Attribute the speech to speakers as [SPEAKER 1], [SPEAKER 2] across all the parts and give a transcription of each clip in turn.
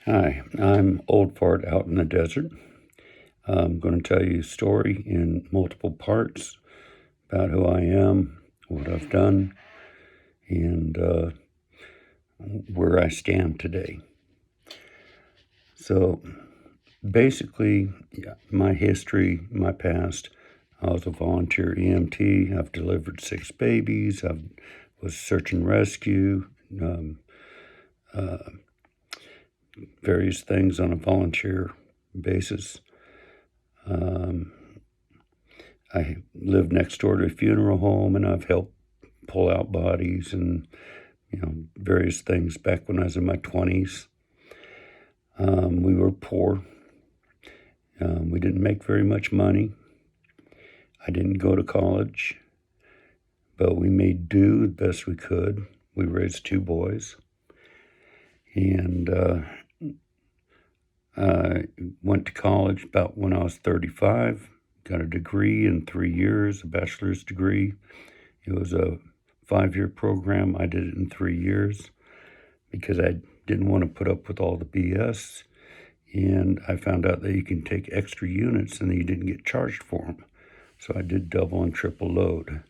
[SPEAKER 1] Hi, I'm Old Fart out in the desert. I'm going to tell you a story in multiple parts about who I am, what I've done, and where I stand today. So basically, my history, my past. I was a volunteer EMT. I've delivered 6 babies. I was search and rescue, um, uh, various things on a volunteer basis. Um, I live next door to a funeral home, and I've helped pull out bodies and various things back when I was in my 20s. We were poor. We didn't make very much money. I didn't go to college, but we made do the best we could. We raised 2 boys, and I went to college about when I was 35. Got a degree in 3 years, a bachelor's degree. It was a 5-year program. I did it in 3 years because I didn't want to put up with all the BS. And I found out that you can take extra units and you didn't get charged for them. So I did double and triple load.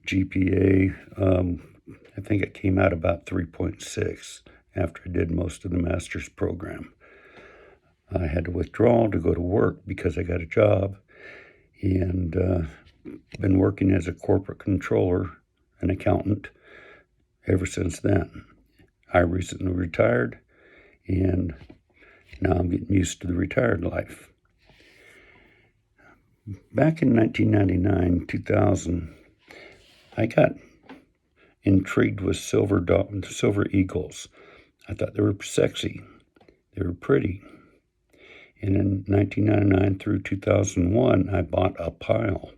[SPEAKER 1] GPA, I think it came out about 3.6 after I did most of the master's program. I had to withdraw to go to work because I got a job, and been working as a corporate controller, an accountant, ever since then. I recently retired, and now I'm getting used to the retired life. Back in 1999, 2000, I got intrigued with silver eagles. I thought they were sexy. They were pretty. And in 1999 through 2001, I bought a pile.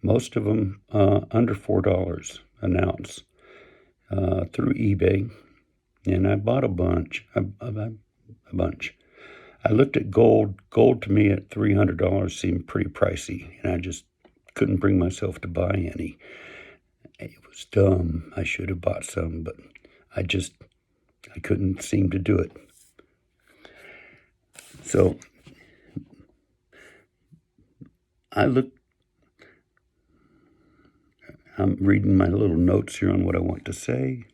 [SPEAKER 1] Most of them under $4 an ounce through eBay. And I bought a bunch. A bunch. I looked at gold. Gold to me at $300 seemed pretty pricey, and I just couldn't bring myself to buy any. It was dumb. I should have bought some, but I couldn't seem to do it. So I'm reading my little notes here on what I want to say.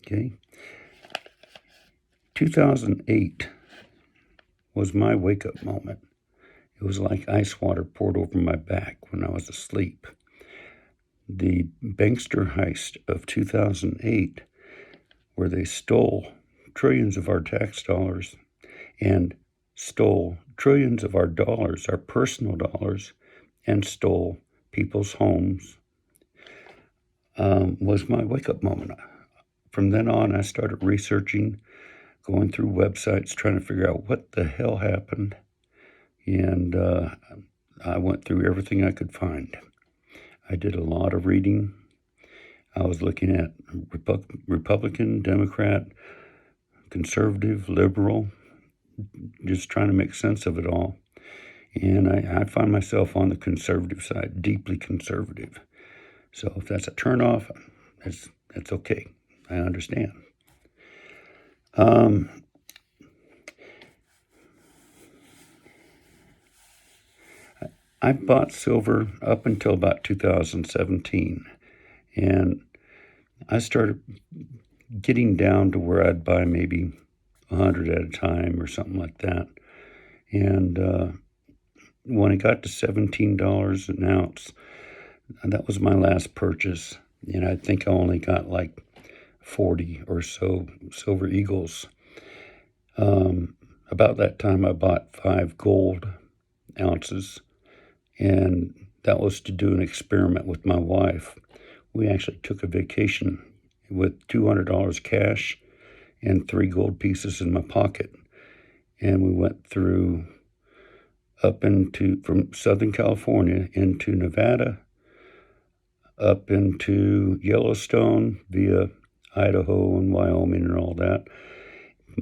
[SPEAKER 1] Okay. 2008 was my wake-up moment. It was like ice water poured over my back when I was asleep. The bankster heist of 2008, where they stole trillions of our tax dollars and stole trillions of our dollars, our personal dollars, and stole people's homes, was my wake-up moment. From then on, I started researching, going through websites, trying to figure out what the hell happened. And I went through everything I could find. I did a lot of reading. I was looking at Republican, Democrat, conservative, liberal, just trying to make sense of it all. And I find myself on the conservative side, deeply conservative. So if that's a turnoff, that's okay. I understand. I bought silver up until about 2017, and I started getting down to where I'd buy maybe 100 at a time or something like that. And when it got to $17 an ounce, that was my last purchase. And I think I only got like 40 or so silver eagles. About that time, I bought 5 gold ounces, and that was to do an experiment with my wife. We actually took a vacation with $200 cash and 3 gold pieces in my pocket. And we went from Southern California into Nevada, up into Yellowstone via Idaho and Wyoming and all that,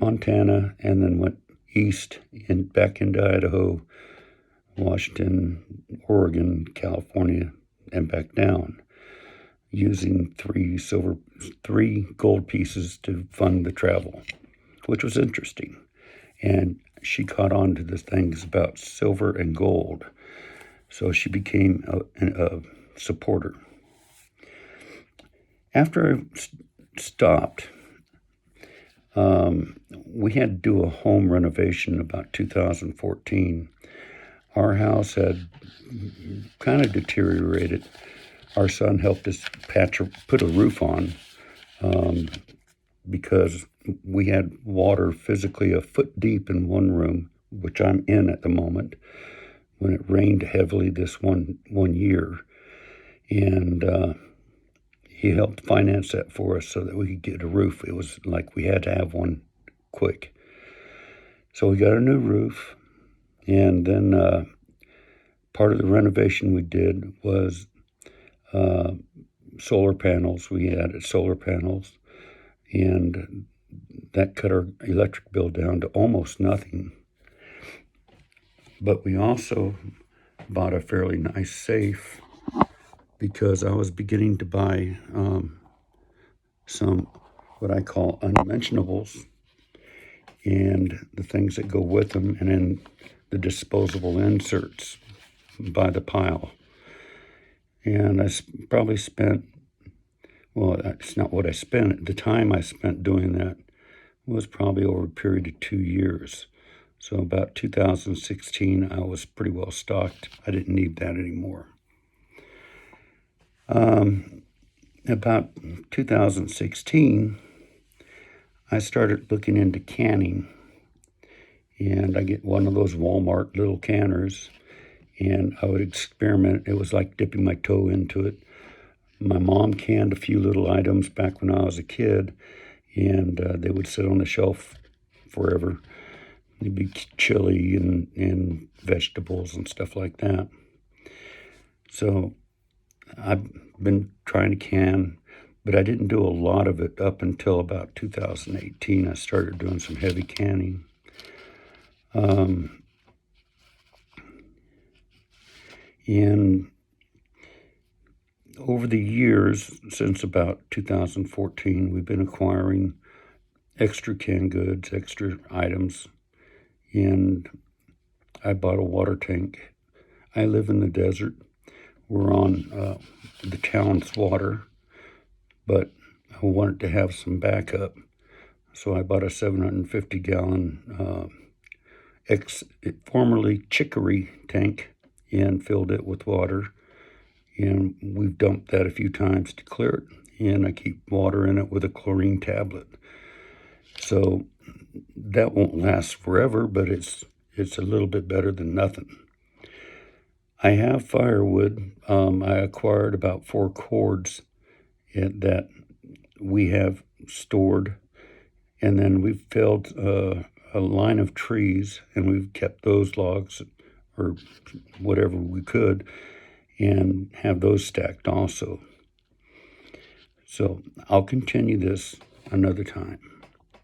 [SPEAKER 1] Montana, and then went east and back into Idaho, Washington, Oregon, California, and back down. using three gold pieces to fund the travel, which was interesting. And she caught on to the things about silver and gold. So she became a supporter. After I stopped, we had to do a home renovation about 2014. Our house had kind of deteriorated. Our son helped us put a roof on because we had water physically a foot deep in one room, which I'm in at the moment, when it rained heavily this one year. And he helped finance that for us so that we could get a roof. It was like we had to have one quick. So we got a new roof, and then part of the renovation we did was solar panels. We added solar panels, and that cut our electric bill down to almost nothing. But we also bought a fairly nice safe because I was beginning to buy some what I call unmentionables and the things that go with them, and then the disposable inserts by the pile. And I probably spent, well, that's not what I spent. The time I spent doing that was probably over a period of 2 years. So about 2016, I was pretty well stocked. I didn't need that anymore. About 2016, I started looking into canning. And I get one of those Walmart little canners, and I would experiment. It was like dipping my toe into it. My mom canned a few little items back when I was a kid, and they would sit on the shelf forever. They'd be chili and vegetables and stuff like that. So I've been trying to can, but I didn't do a lot of it up until about 2018. I started doing some heavy canning. And over the years, since about 2014, we've been acquiring extra canned goods, extra items, and I bought a water tank. I live in the desert. We're on the town's water, but I wanted to have some backup, so I bought a 750-gallon formerly chicory tank and filled it with water. And we've dumped that a few times to clear it, and I keep water in it with a chlorine tablet. So that won't last forever, but it's a little bit better than nothing. I have firewood. I acquired about 4 cords that we have stored, and then we've felled a line of trees, and we've kept those logs or whatever we could, and have those stacked also. So I'll continue this another time.